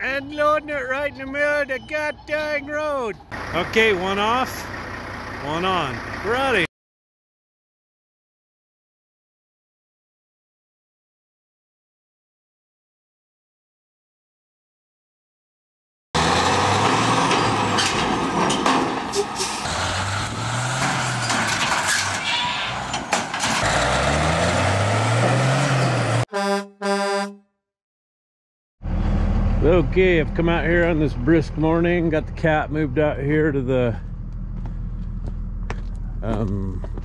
and loading it right in the middle of the goddamn road. Okay, one off, one on. Ready. Okay, I've come out here on this brisk morning, got the cat moved out here to the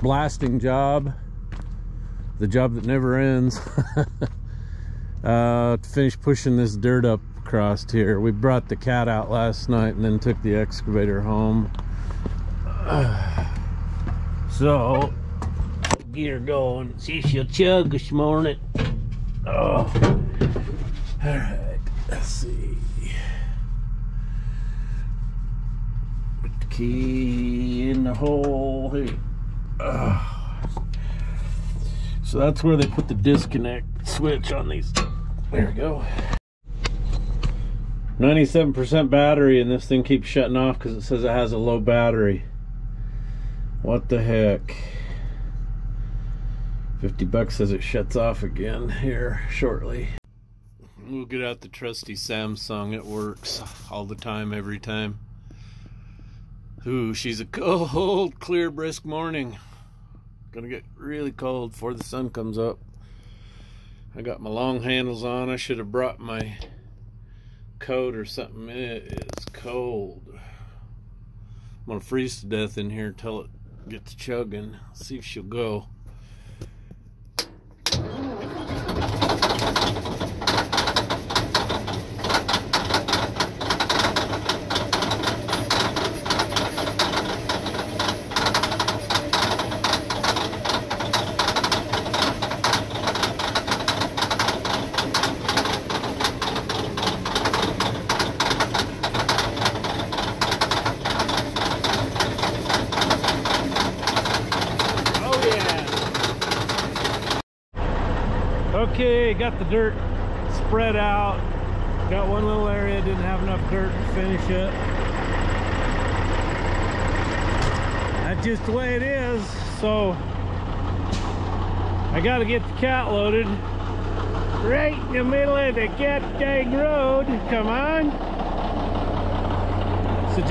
blasting job, the job that never ends, to finish pushing this dirt up across here. We brought the cat out last night and then took the excavator home. So, get her going, see if she'll chug this morning. Oh, all right. Let's see. Put the key in the hole here. So that's where they put the disconnect switch on these. There we go. 97% battery, and this thing keeps shutting off because it says it has a low battery. What the heck? 50 bucks says it shuts off again here shortly. We'll get out the trusty Samsung. It works all the time, every time. Ooh, she's a cold, clear, brisk morning. Gonna get really cold before the sun comes up. I got my long handles on. I should have brought my coat or something. It is cold. I'm gonna freeze to death in here until it gets chugging. See if she'll go. Okay, got the dirt spread out. Got one little area, didn't have enough dirt to finish it. That's just the way it is. So I gotta get the cat loaded right in the middle of the goddamn road. Come on. So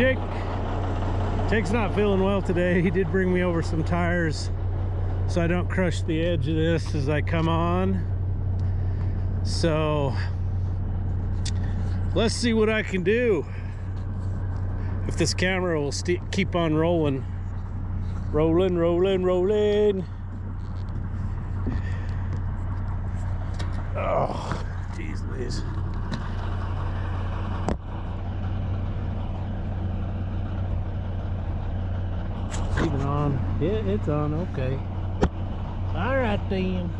Jake's not feeling well today. He did bring me over some tires so I don't crush the edge of this as I come on. So let's see what I can do. If this camera will keep on rolling. Rolling, rolling, rolling. Oh, geez Louise. Even on. Yeah, it's on, okay. All right then.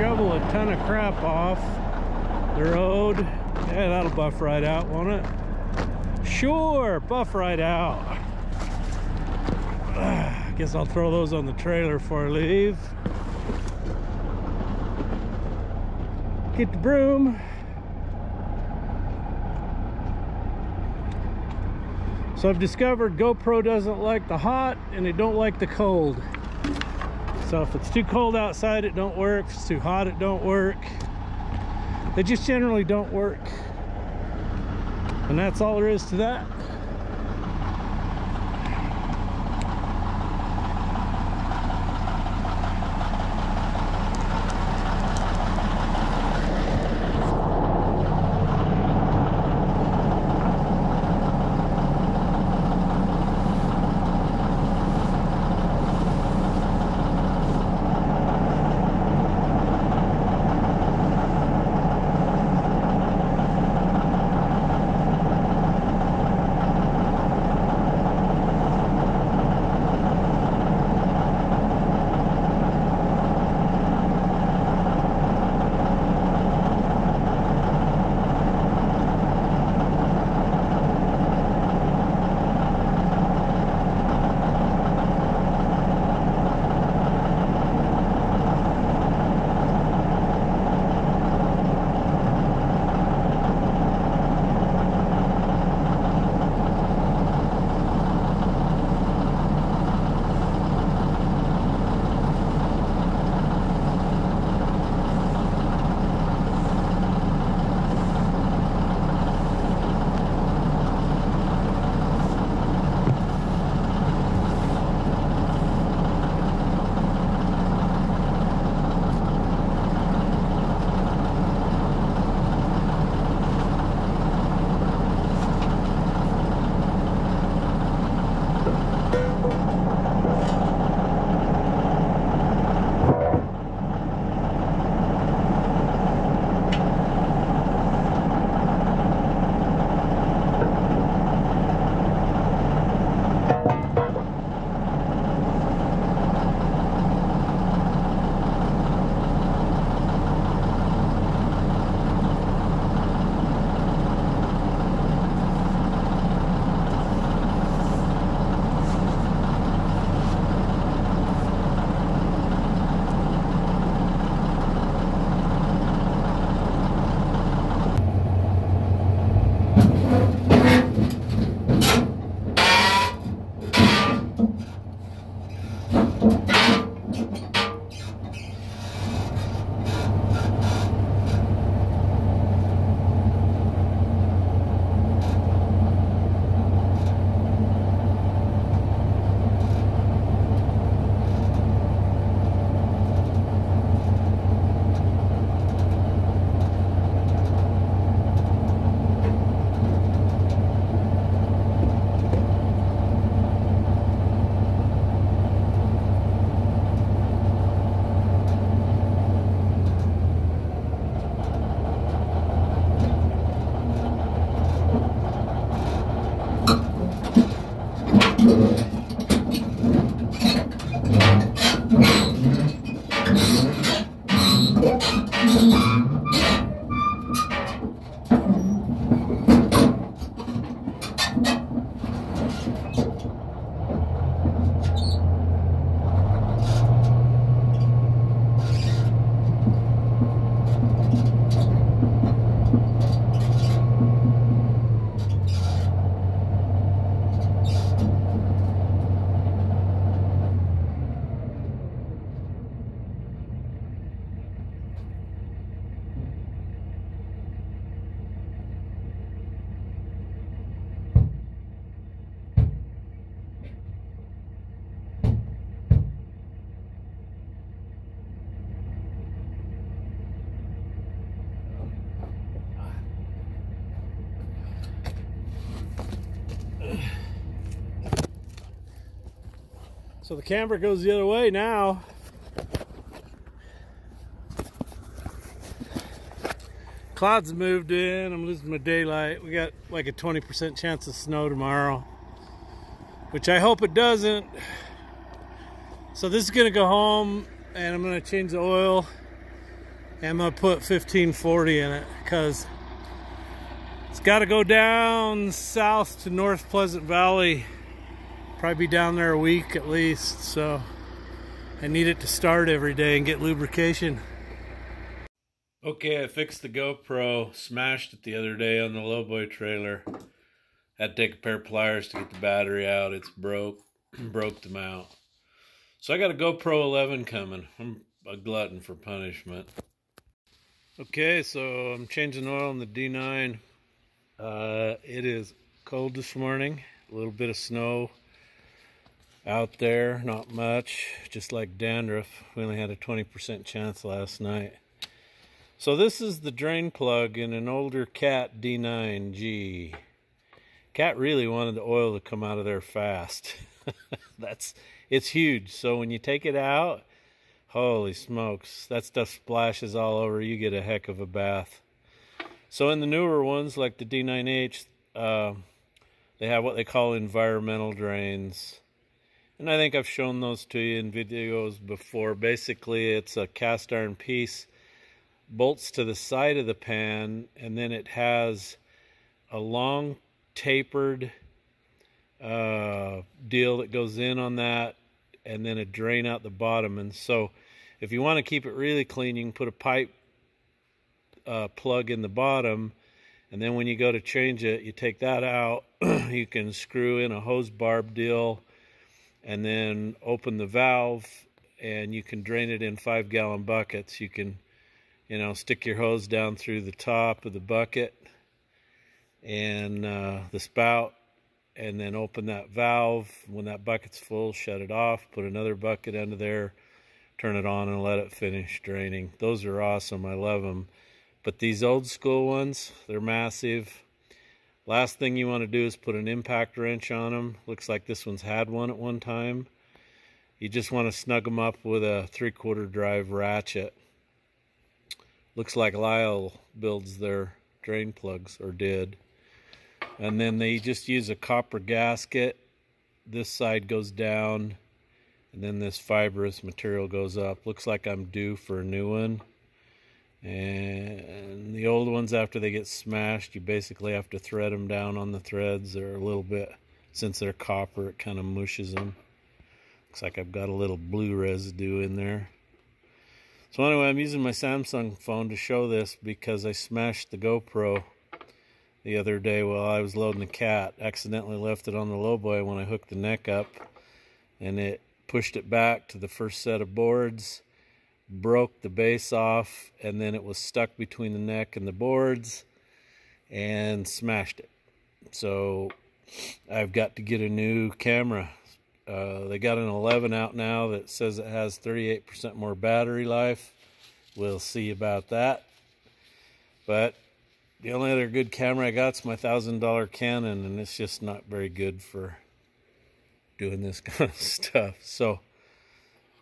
shovel a ton of crap off the road. Yeah, that'll buff right out, won't it? Sure, buff right out. I guess I'll throw those on the trailer before I leave. Get the broom. So I've discovered GoPro doesn't like the hot and they don't like the cold. So if it's too cold outside, it don't work. If it's too hot, it don't work. They just generally don't work. And that's all there is to that. So the camber goes the other way now. Clouds have moved in. I'm losing my daylight. We got like a 20% chance of snow tomorrow, which I hope it doesn't. So this is gonna go home and I'm gonna change the oil And I'm gonna put 1540 in it because it's got to go down south to North Pleasant Valley. Probably be down there a week at least, so I need it to start every day and get lubrication. Okay, I fixed the GoPro, smashed it the other day on the lowboy trailer. Had to take a pair of pliers to get the battery out. It's broke the mount. So I got a GoPro 11 coming. I'm a glutton for punishment. Okay, so I'm changing oil in the D9. It is cold this morning. A little bit of snow out there, not much, just like dandruff. We only had a 20% chance last night. So this is the drain plug in an older Cat D9G. Cat really wanted the oil to come out of there fast. It's huge. So when you take it out, holy smokes, that stuff splashes all over. You get a heck of a bath. So in the newer ones, like the D9H, they have what they call environmental drains. And I think I've shown those to you in videos before. Basically, it's a cast iron piece, bolts to the side of the pan, and then it has a long tapered deal that goes in on that, and then a drain out the bottom. And so if you want to keep it really clean, you can put a pipe plug in the bottom, and then when you go to change it, you take that out. You can screw in a hose barb deal and then open the valve, and you can drain it in 5-gallon buckets. You can, stick your hose down through the top of the bucket and the spout, and then open that valve. When that bucket's full, shut it off, put another bucket under there, turn it on, and let it finish draining. Those are awesome. I love them. But these old school ones, they're massive. Last thing you want to do is put an impact wrench on them. Looks like this one's had one at one time. You just want to snug them up with a 3/4 drive ratchet. Looks like Lyle builds their drain plugs, or did. And then they just use a copper gasket. This side goes down, and then this fibrous material goes up. Looks like I'm due for a new one. And the old ones, after they get smashed, you basically have to thread them down on the threads. They're a little bit, since they're copper, it kind of mushes them. Looks like I've got a little blue residue in there. So anyway, I'm using my Samsung phone to show this because I smashed the GoPro the other day while I was loading the Cat. Accidentally left it on the lowboy when I hooked the neck up, and it pushed it back to the first set of boards, broke the base off, and then it was stuck between the neck and the boards and smashed it. So I've got to get a new camera. They got an 11 out now that says it has 38% more battery life. We'll see about that. But the only other good camera I got is my $1,000 Canon, and it's just not very good for doing this kind of stuff. So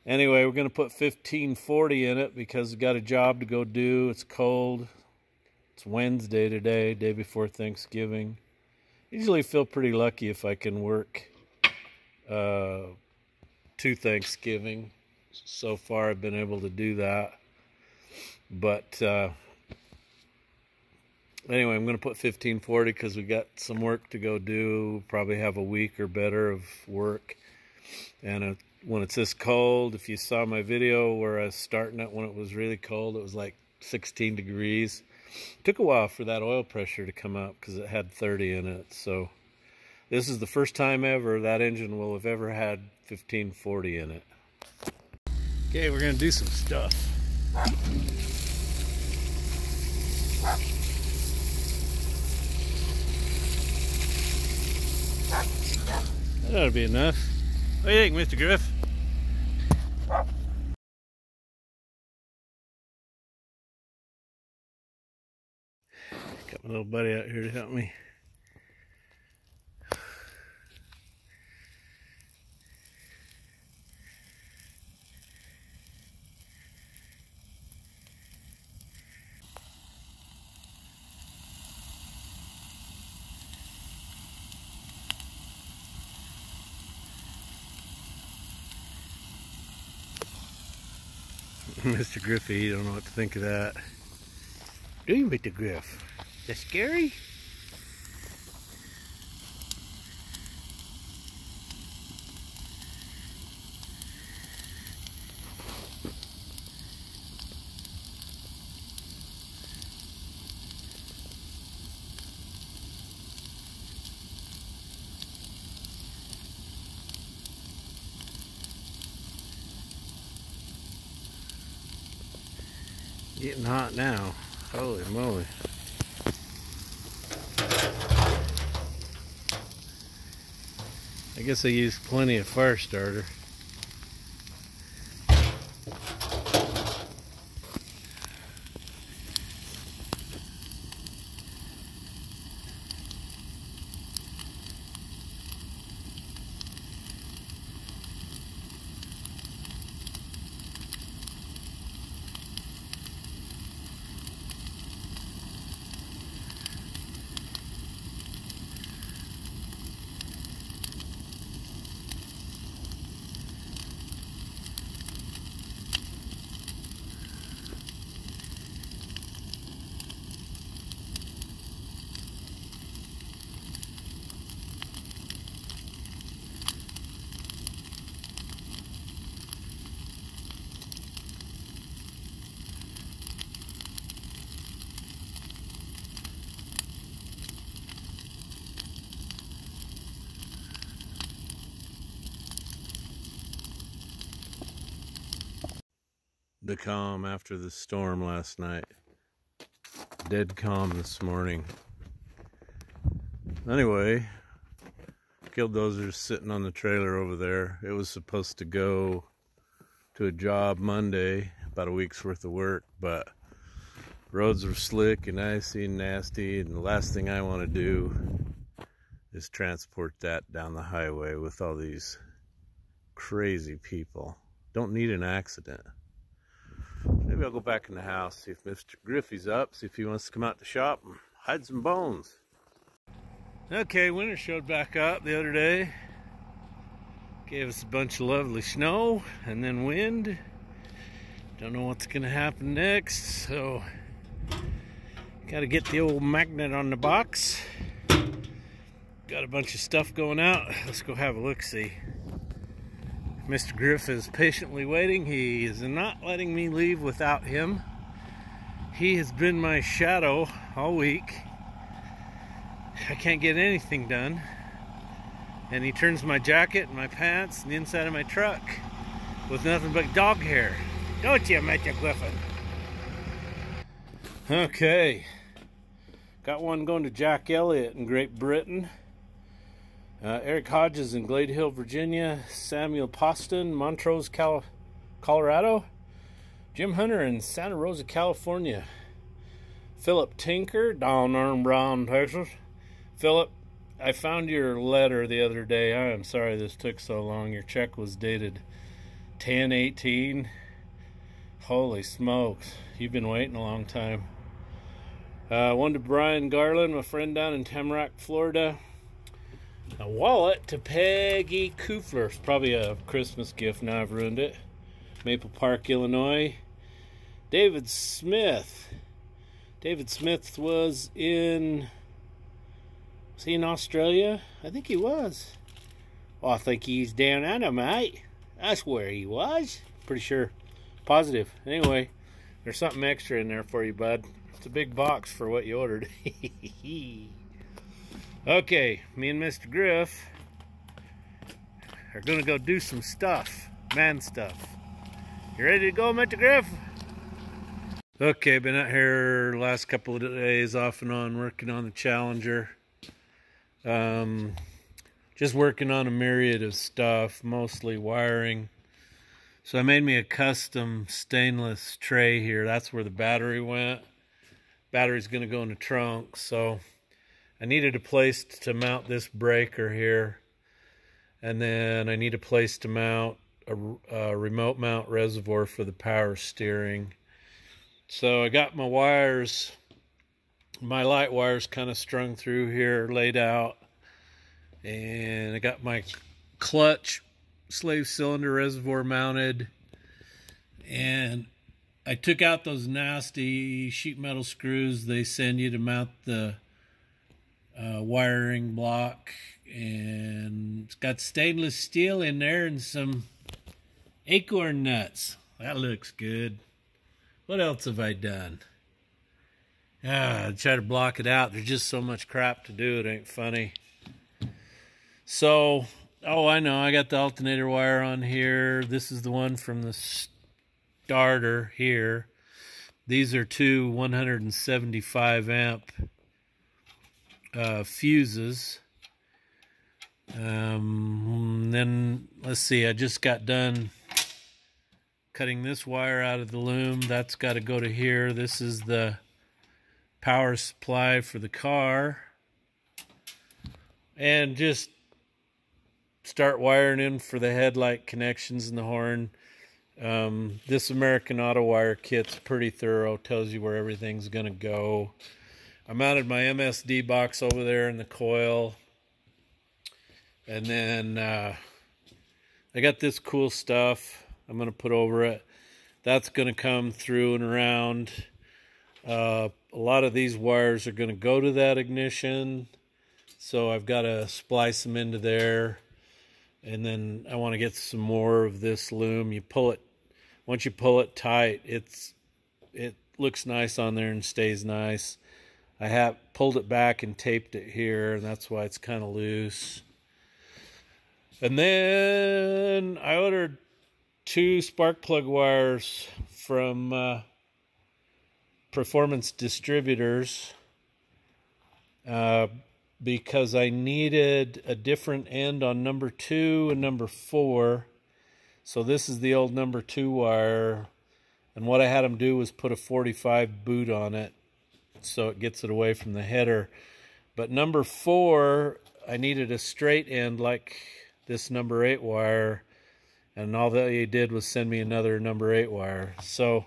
anyway, we're going to put 1540 in it because we've got a job to go do. It's cold. It's Wednesday today, day before Thanksgiving. Usually feel pretty lucky if I can work to Thanksgiving. So far I've been able to do that. But anyway, I'm going to put 1540 because we got some work to go do. Probably have a week or better of work. And when it's this cold, if you saw my video where I was starting it when it was really cold, it was like 16 degrees. It took a while for that oil pressure to come up because it had 30 in it. So this is the first time ever that engine will have ever had 1540 in it. Okay, we're going to do some stuff. That ought to be enough. What do you think, Mr. Griff? Got my little buddy out here to help me. Mr. Griffy, you don't know what to think of that. Do you, Mr. Griff? Is that scary? Getting hot now. Holy moly. I guess I used plenty of fire starter. The calm after the storm last night. Dead calm this morning. Anyway, Killdozer's sitting on the trailer over there. It was supposed to go to a job Monday, about a week's worth of work, but roads were slick and icy and nasty, and the last thing I want to do is transport that down the highway with all these crazy people. Don't need an accident. Maybe I'll go back in the house, see if Mr. Griffy's up, see if he wants to come out to shop and hide some bones. Okay, winter showed back up the other day. Gave us a bunch of lovely snow and then wind. Don't know what's gonna happen next, so gotta get the old magnet on the box. Got a bunch of stuff going out. Let's go have a look-see. Mr. Griff is patiently waiting. He is not letting me leave without him. He has been my shadow all week. I can't get anything done. And he turns my jacket and my pants and the inside of my truck with nothing but dog hair. Don't you, Mr. Griffin? Okay. Got one going to Jack Elliott in Great Britain. Eric Hodges in Glade Hill, Virginia. Samuel Poston, Montrose, Colorado. Jim Hunter in Santa Rosa, California. Philip Tinker, down there in Brown, Texas. Philip, I found your letter the other day. I am sorry this took so long. Your check was dated 10/18. Holy smokes. You've been waiting a long time. One to Brian Garland, my friend down in Tamarack, Florida. A wallet to Peggy Kufler. It's probably a Christmas gift. Now I've ruined it. Maple Park, Illinois. David Smith. David Smith was he in Australia? I think he was. Well, I think he's down under, mate. That's where he was. Pretty sure. Positive. Anyway, there's something extra in there for you, bud. It's a big box for what you ordered. Okay, me and Mr. Griff are gonna go do some stuff. Man stuff. You ready to go, Mr. Griff? Okay, been out here last couple of days off and on working on the Challenger. Just working on a myriad of stuff, mostly wiring. So I made me a custom stainless tray here. That's where the battery went. Battery's gonna go in the trunk, so I needed a place to mount this breaker here, and then I need a place to mount a remote mount reservoir for the power steering. So I got my wires, my light wires kind of strung through here, laid out, and I got my clutch slave cylinder reservoir mounted, and I took out those nasty sheet metal screws they send you to mount the wiring block, and it's got stainless steel in there and some acorn nuts. That looks good. What else have I done? I try to block it out. There's just so much crap to do, it ain't funny. So, oh, I know, I got the alternator wire on here. This is the one from the starter here. These are two 175 amp fuses. Then let's see, I just got done cutting this wire out of the loom. That's got to go to here. This is the power supply for the car, and just start wiring in for the headlight connections and the horn. This American Auto Wire kit's pretty thorough, tells you where everything's gonna go. I mounted my MSD box over there in the coil, and then I got this cool stuff I'm gonna put over it. That's gonna come through and around. A lot of these wires are gonna go to that ignition, so I've got to splice them into there. And then I want to get some more of this loom. You pull it, once you pull it tight, it looks nice on there and stays nice. I have pulled it back and taped it here, and that's why it's kind of loose. And then I ordered 2 spark plug wires from Performance Distributors because I needed a different end on number 2 and number 4. So this is the old number 2 wire, and what I had them do was put a 45 boot on it so it gets it away from the header. But number 4, I needed a straight end like this number 8 wire, and all they did was send me another number 8 wire. So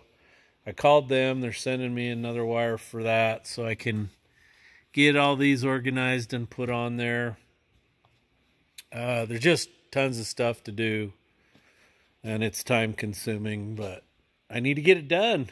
I called them. They're sending me another wire for that so I can get all these organized and put on there. There's just tons of stuff to do, and it's time consuming, but I need to get it done.